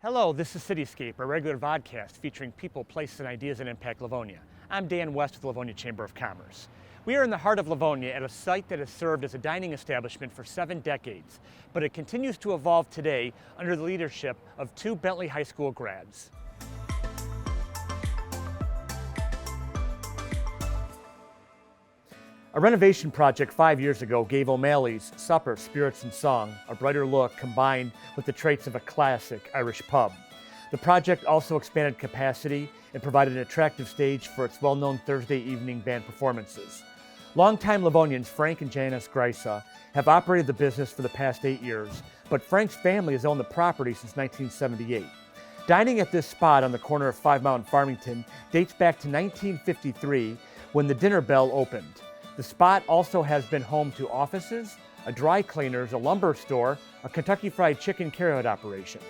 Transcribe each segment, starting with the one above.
Hello, this is CityScape, a regular vodcast featuring people, places, and ideas that impact Livonia. I'm Dan West with the Livonia Chamber of Commerce. We are in the heart of Livonia at a site that has served as a dining establishment for 7 decades, but it continues to evolve today under the leadership of 2 Bentley High School grads. A renovation project 5 years ago gave O'Malley's Supper, Spirits and Song a brighter look combined with the traits of a classic Irish pub. The project also expanded capacity and provided an attractive stage for its well-known Thursday evening band performances. Longtime Livonians Frank and Janice Grisa have operated the business for the past 8 years, but Frank's family has owned the property since 1978. Dining at this spot on the corner of 5 Mile and Farmington dates back to 1953 when the Dinner Bell opened. The spot also has been home to offices, a dry cleaners, a lumber store, a Kentucky Fried Chicken carryout operation.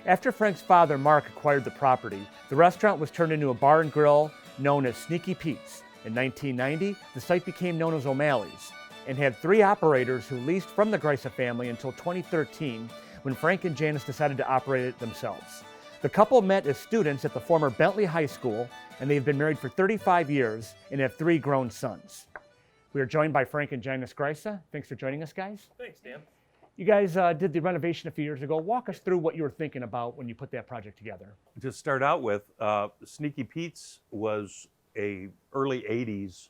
After Frank's father, Mark, acquired the property, the restaurant was turned into a bar and grill known as Sneaky Pete's. In 1990, the site became known as O'Malley's and had 3 operators who leased from the Grisa family until 2013 when Frank and Janice decided to operate it themselves. The couple met as students at the former Bentley High School, and they've been married for 35 years and have 3 grown sons. We are joined by Frank and Janice Grisa. Thanks for joining us, guys. Thanks, Dan. You guys did the renovation a few years ago. Walk us through what you were thinking about when you put that project together. To start out with, Sneaky Pete's was a early 80s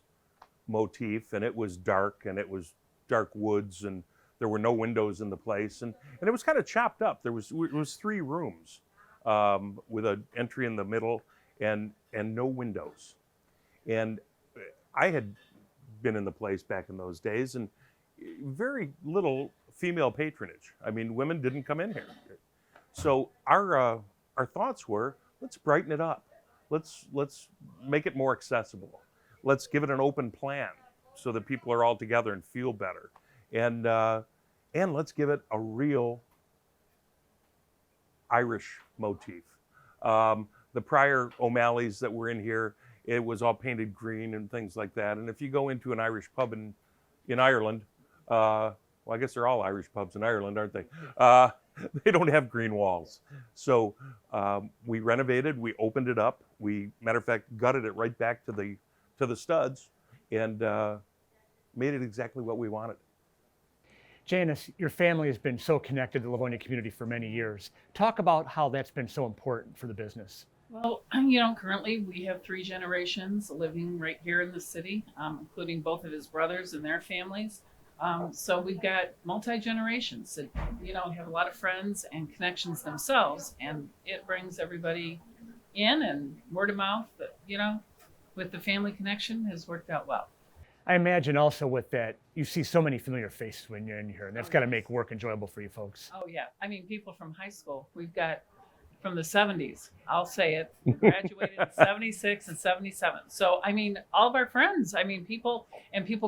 motif, and it was dark, and it was dark woods, and there were no windows in the place, and it was kind of chopped up. It was 3 rooms with an entry in the middle and no windows. And I had been in the place back in those days, and very little female patronage. I mean, women didn't come in here. So our thoughts were, let's brighten it up. Let's make it more accessible. Let's give it an open plan so that people are all together and feel better. And let's give it a real Irish motif. The prior O'Malley's that were in here, it was all painted green and things like that. And if you go into an Irish pub in Ireland, well, I guess they're all Irish pubs in Ireland, aren't they? They don't have green walls. So we renovated, we opened it up. We, matter of fact, gutted it right back to the studs and made it exactly what we wanted. Janice, your family has been so connected to the Livonia community for many years. Talk about how that's been so important for the business. Well, currently we have 3 generations living right here in the city, including both of his brothers and their families. So we've got multi-generations that, have a lot of friends and connections themselves, and it brings everybody in, and word of mouth, with the family connection has worked out well. I imagine also with that, you see so many familiar faces when you're in here, and that's got to make work enjoyable for you folks. Oh, yeah. I mean, people from high school, we've got from the 70s, I'll say it, we graduated in 76 and 77. So, all of our friends, people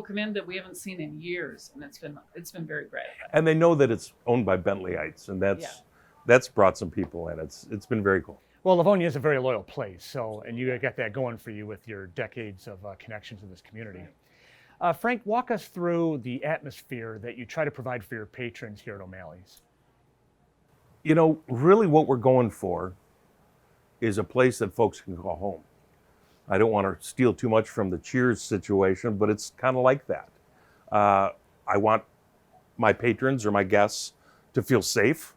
come in that we haven't seen in years, and it's been very gratifying. And they know that it's owned by Bentleyites, and that's brought some people in. It's been very cool. Well, Livonia is a very loyal place, and you got that going for you with your decades of connections in this community. Frank, walk us through the atmosphere that you try to provide for your patrons here at O'Malley's. Really what we're going for is a place that folks can call home. I don't want to steal too much from the Cheers situation, but it's kind of like that. I want my patrons or my guests to feel safe.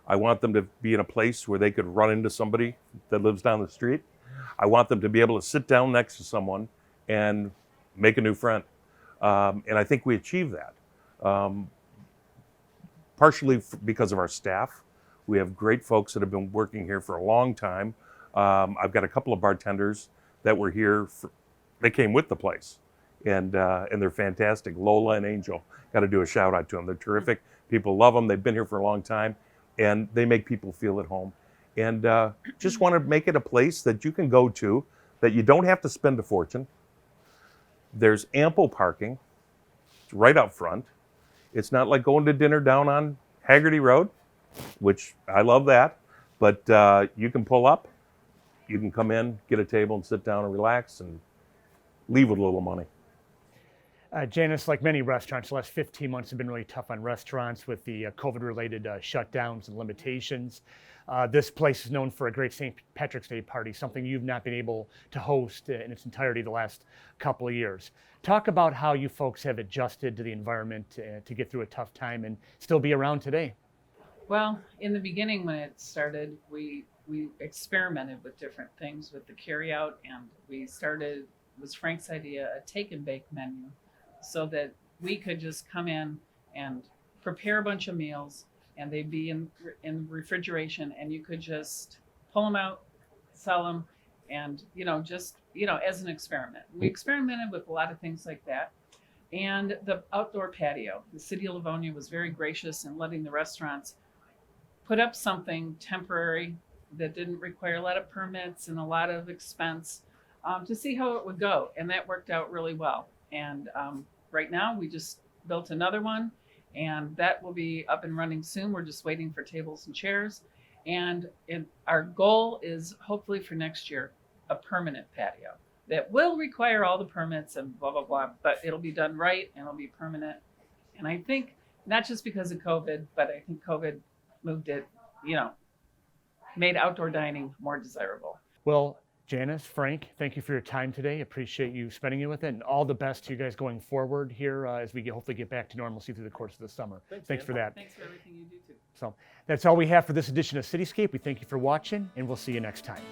I want them to be in a place where they could run into somebody that lives down the street. I want them to be able to sit down next to someone and make a new friend. And I think we achieve that. Partially because of our staff. We have great folks that have been working here for a long time. I've got a couple of bartenders that were here. They came with the place, and they're fantastic. Lola and Angel, got to do a shout out to them. They're terrific. People love them. They've been here for a long time, and they make people feel at home. And just want to make it a place that you can go to, that you don't have to spend a fortune. There's ample parking. It's right up front. It's not like going to dinner down on Haggerty Road, which I love that, but you can pull up, you can come in, get a table and sit down and relax and leave with a little money. Janice, like many restaurants, the last 15 months have been really tough on restaurants with the COVID-related shutdowns and limitations. This place is known for a great St. Patrick's Day party, something you've not been able to host in its entirety the last couple of years. Talk about how you folks have adjusted to the environment to get through a tough time and still be around today. Well, in the beginning when it started, we experimented with different things with the carryout, and we started, it was Frank's idea, a take and bake menu, so that we could just come in and prepare a bunch of meals, and they'd be in refrigeration, and you could just pull them out, sell them, and just as an experiment. We experimented with a lot of things like that. And the outdoor patio, the city of Livonia was very gracious in letting the restaurants put up something temporary that didn't require a lot of permits and a lot of expense, to see how it would go. And that worked out really well. And right now we just built another one, and that will be up and running soon. We're just waiting for tables and chairs. And our goal is hopefully for next year, a permanent patio that will require all the permits and blah, blah, blah, but it'll be done right and it'll be permanent. And I think not just because of COVID, but I think COVID moved it, made outdoor dining more desirable. Well, Janice, Frank, thank you for your time today. Appreciate you spending it with it, and all the best to you guys going forward here as we hopefully get back to normalcy through the course of the summer. Thanks for that. Thanks for everything you do too. So that's all we have for this edition of CityScape. We thank you for watching, and we'll see you next time.